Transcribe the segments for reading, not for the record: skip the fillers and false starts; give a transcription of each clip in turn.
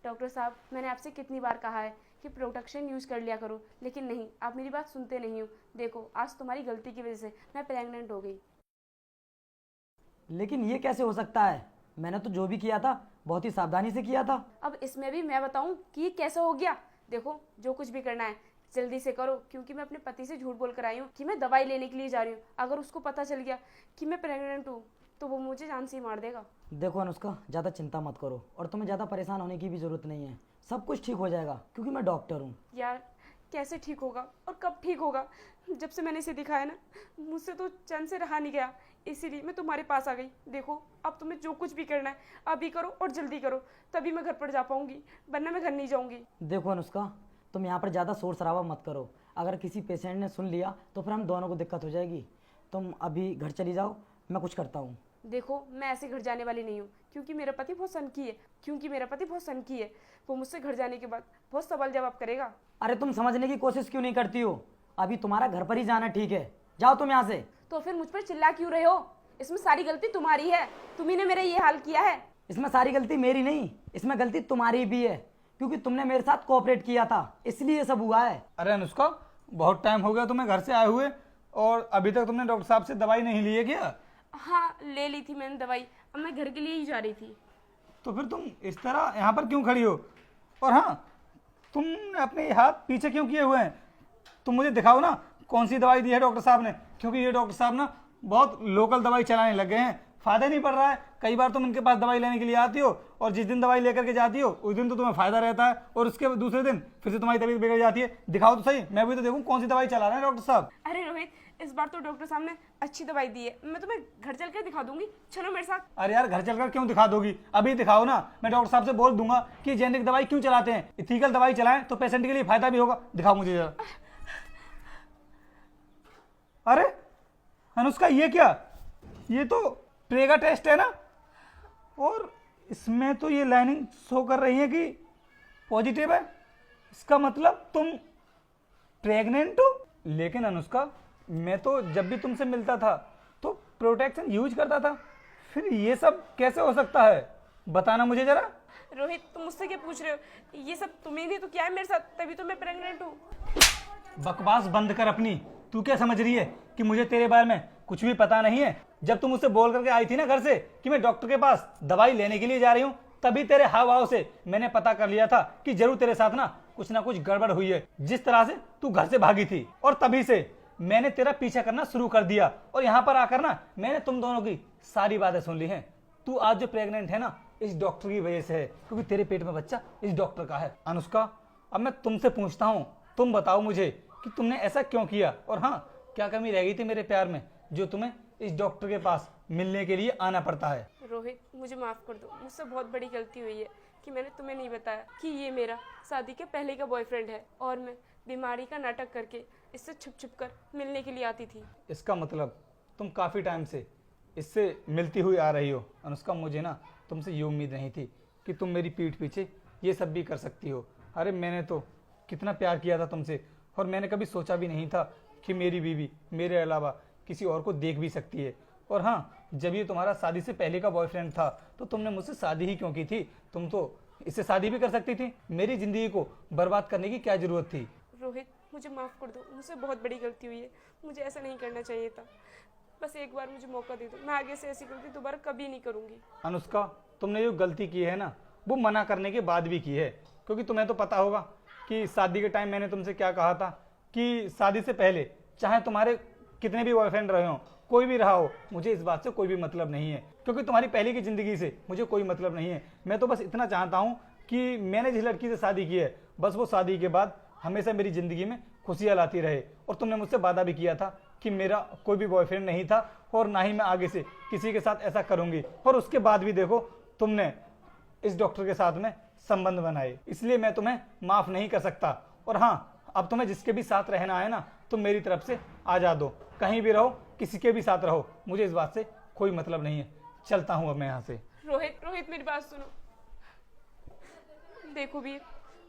Doctor साहब, मैंने आपसे कितनी बार कहा है कि प्रोटेक्शन यूज़ कर लिया करो, लेकिन नहीं, आप मेरी बात सुनते नहीं हो। देखो, आज तुम्हारी गलती की वजह से मैं प्रेग्नेंट हो गई। लेकिन ये कैसे हो सकता है? मैंने तो जो भी किया था बहुत ही सावधानी से किया था। अब इसमें भी मैं बताऊं कि ये कैसे हो गया? देखो, जो कुछ भी करना है जल्दी से करो, क्योंकि मैं अपने पति से झूठ बोल कर आई हूँ कि मैं दवाई लेने के लिए जा रही हूँ। अगर उसको पता चल गया कि मैं प्रेग्नेंट हूँ तो वो मुझे जान से ही मार देगा। देखो अनुष्का, ज़्यादा चिंता मत करो और तुम्हें ज़्यादा परेशान होने की भी ज़रूरत नहीं है। सब कुछ ठीक हो जाएगा क्योंकि मैं डॉक्टर हूँ। यार, कैसे ठीक होगा और कब ठीक होगा? जब से मैंने इसे दिखाया ना, मुझसे तो चैन से रहा नहीं गया, इसीलिए मैं तुम्हारे पास आ गई। देखो, अब तुम्हें जो कुछ भी करना है अभी करो और जल्दी करो, तभी मैं घर पर जा पाऊंगी, वरना मैं घर नहीं जाऊंगी। देखो अनुष्का, तुम यहाँ पर ज़्यादा शोर शराबा मत करो। अगर किसी पेशेंट ने सुन लिया तो फिर हम दोनों को दिक्कत हो जाएगी। तुम अभी घर चली जाओ, मैं कुछ करता हूँ। देखो, मैं ऐसे घर जाने वाली नहीं हूँ, क्योंकि मेरा पति बहुत सनकी है। वो मुझसे घर जाने के बाद बहुत सवाल जवाब करेगा। अरे तुम समझने की कोशिश क्यों नहीं करती हो? अभी तुम्हारा घर पर ही जाना ठीक है। जाओ तुम यहाँ से। तो फिर मुझ पर चिल्ला क्यों रहे हो? इसमें सारी गलती तुम्हारी है, तुम्ही ने मेरा ये हाल किया है। इसमें सारी गलती मेरी नहीं, इसमें गलती तुम्हारी भी है, क्योंकि तुमने मेरे साथ कोऑपरेट किया था, इसलिए ये सब हुआ है। अरे अनुष्का, बहुत टाइम हो गया तुम्हें घर से आए हुए और अभी तक तुमने डॉक्टर साहब से दवाई नहीं ली है क्या? हाँ, ले ली थी मैंने दवाई, अब मैं घर के लिए ही जा रही थी। तो फिर तुम इस तरह यहाँ पर क्यों खड़ी हो? और हाँ, तुम अपने हाथ पीछे क्यों किए हुए हैं? तुम मुझे दिखाओ ना कौन सी दवाई दी है डॉक्टर साहब ने, क्योंकि ये डॉक्टर साहब ना बहुत लोकल दवाई चलाने लग गए हैं, फायदा नहीं पड़ रहा है। कई बार तुम इनके पास दवाई लेने के लिए आती हो और जिस दिन दवाई लेकर के जाती हो उस दिन तो तुम्हें फायदा रहता है और उसके दूसरे दिन फिर से तुम्हारी तबीयत बिगड़ जाती है। दिखाओ तो सही, मैं भी तो देखूं कौन सी दवाई चला रहे हैं डॉक्टर साहब। अरे रोहित, इस बार तो डॉक्टर साहब ने अच्छी दवाई दी है, मैं तुम्हें घर चल कर दिखा दूंगी, चलो मेरे साथ। अरे यार, घर चलकर क्यों दिखा दोगी? अभी दिखाओ ना, मैं डॉक्टर साहब से बोल दूंगा कि जेनेरिक दवाई क्यों चलाते हैं, इथिकल दवाई चलाएं तो पेशेंट के लिए फायदा भी होगा। दिखाओ मुझे जरा। अरे अनुष्का, ये क्या? ये तो प्रेगा टेस्ट है ना, और इसमें तो ये लाइनिंग शो कर रही है कि पॉजिटिव है। इसका मतलब तुम प्रेग्नेंट हो। लेकिन अनुष्का, मैं तो जब भी तुमसे मिलता था तो प्रोटेक्शन यूज करता था, फिर ये सब कैसे हो सकता है? बताना मुझे जरा। रोहित, तुम मुझसे क्या पूछ रहे हो? ये सब तुम्हें नहीं तो क्या है मेरे साथ, तभी तो मैं प्रेग्नेंट हूँ। बकवास बंद कर अपनी। तू क्या समझ रही है कि मुझे तेरे बारे में कुछ भी पता नहीं है? जब तुम मुझसे बोल करके आई थी ना घर से कि मैं डॉक्टर के पास दवाई लेने के लिए जा रही हूँ, तभी तेरे हाव भाव से मैंने पता कर लिया था कि जरूर तेरे साथ ना कुछ गड़बड़ हुई है। जिस तरह से तू घर से भागी थी, और तभी से मैंने तेरा पीछा करना शुरू कर दिया और यहाँ पर आकर ना मैंने तुम दोनों की सारी बातें सुन ली हैं। तू आज जो प्रेग्नेंट है ना, इस डॉक्टर की वजह से है, क्योंकि तेरे पेट में बच्चा इस डॉक्टर का है। अनुष्का, अब मैं तुमसे पूछता हूँ, तुम बताओ मुझे कि तुमने ऐसा क्यों किया, और हाँ, क्या कमी रह गई थी मेरे प्यार में जो तुम्हें इस डॉक्टर के पास मिलने के लिए आना पड़ता है? रोहित, मुझे माफ कर दो, मुझसे बहुत बड़ी गलती हुई है कि मैंने तुम्हें नहीं बताया कि ये मेरा शादी के पहले का बॉयफ्रेंड है, और मैं बीमारी का नाटक करके इससे छुप कर मिलने के लिए आती थी। इसका मतलब तुम काफ़ी टाइम से इससे मिलती हुई आ रही हो। अनुष्का, मुझे ना तुमसे ये उम्मीद नहीं थी कि तुम मेरी पीठ पीछे ये सब भी कर सकती हो। अरे मैंने तो कितना प्यार किया था तुमसे, और मैंने कभी सोचा भी नहीं था कि मेरी बीवी मेरे अलावा किसी और को देख भी सकती है। और हाँ, जब ये तुम्हारा शादी से पहले का बॉयफ्रेंड था तो तुमने मुझसे शादी ही क्यों की थी? तुम तो इससे शादी भी कर सकती थी। मेरी जिंदगी को बर्बाद करने की क्या जरूरत थी? रोहित, मुझे माफ कर दो, मुझसे बहुत बड़ी गलती हुई है, मुझे ऐसा नहीं करना चाहिए था। बस एक बार मुझे मौका दे दो, मैं आगे से ऐसी गलती दोबारा कभी नहीं करूंगी। अनुष्का, तुमने जो गलती की है ना, वो मना करने के बाद भी की है, क्योंकि तुम्हें तो पता होगा कि शादी के टाइम मैंने तुमसे क्या कहा था कि शादी से पहले चाहे तुम्हारे कितने भी बॉयफ्रेंड रहे हो, कोई भी रहा हो, मुझे इस बात से कोई भी मतलब नहीं है, क्योंकि तुम्हारी पहले की जिंदगी से मुझे कोई मतलब नहीं है। मैं तो बस इतना चाहता हूँ कि मैंने जिस लड़की से शादी की है, बस वो शादी के बाद हमेशा मेरी जिंदगी में खुशियाँ लाती रहे। और तुमने मुझसे वादा भी किया था कि मेरा कोई भी बॉयफ्रेंड नहीं था और ना ही मैं आगे से किसी के साथ ऐसा करूंगी, और उसके बाद भी देखो तुमने इस डॉक्टर के साथ में संबंध बनाए, इसलिए मैं तुम्हें माफ नहीं कर सकता। और हाँ, अब तुम्हें जिसके भी साथ रहना है ना, तुम मेरी तरफ से आ जा दो, कहीं भी रहो, किसी के भी साथ रहो, मुझे इस बात से कोई मतलब नहीं है। चलता हूँ अब मैं यहाँ से। रोहित, रोहित, मेरी बात सुनो। देखो वीर,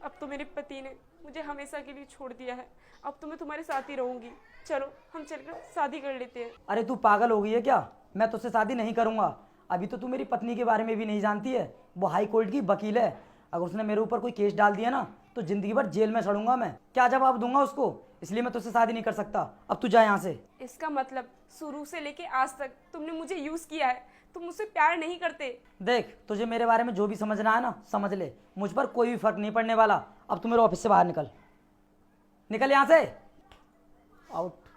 अब तो मेरे पति ने मुझे हमेशा के लिए छोड़ दिया है, अब तो मैं तुम्हारे साथ ही रहूंगी। चलो हम चलकर शादी कर लेते हैं। अरे तू पागल हो गई है क्या? मैं तुझसे शादी नहीं करूंगा। अभी तो तू मेरी पत्नी के बारे में भी नहीं जानती है, वो हाई कोर्ट की वकील है। अगर उसने मेरे ऊपर कोई केस डाल दिया ना तो जिंदगी भर जेल में सड़ूंगा मैं। क्या जवाब दूंगा उसको? इसलिए मैं तुझसे शादी नहीं कर सकता। अब तू जा यहाँ से। इसका मतलब शुरू से लेके आज तक तुमने मुझे यूज किया है, तुम मुझसे प्यार नहीं करते। देख, तुझे मेरे बारे में जो भी समझना है ना समझ ले, मुझ पर कोई भी फर्क नहीं पड़ने वाला। अब तू मेरे ऑफिस से बाहर निकल, निकल यहाँ से, आउट।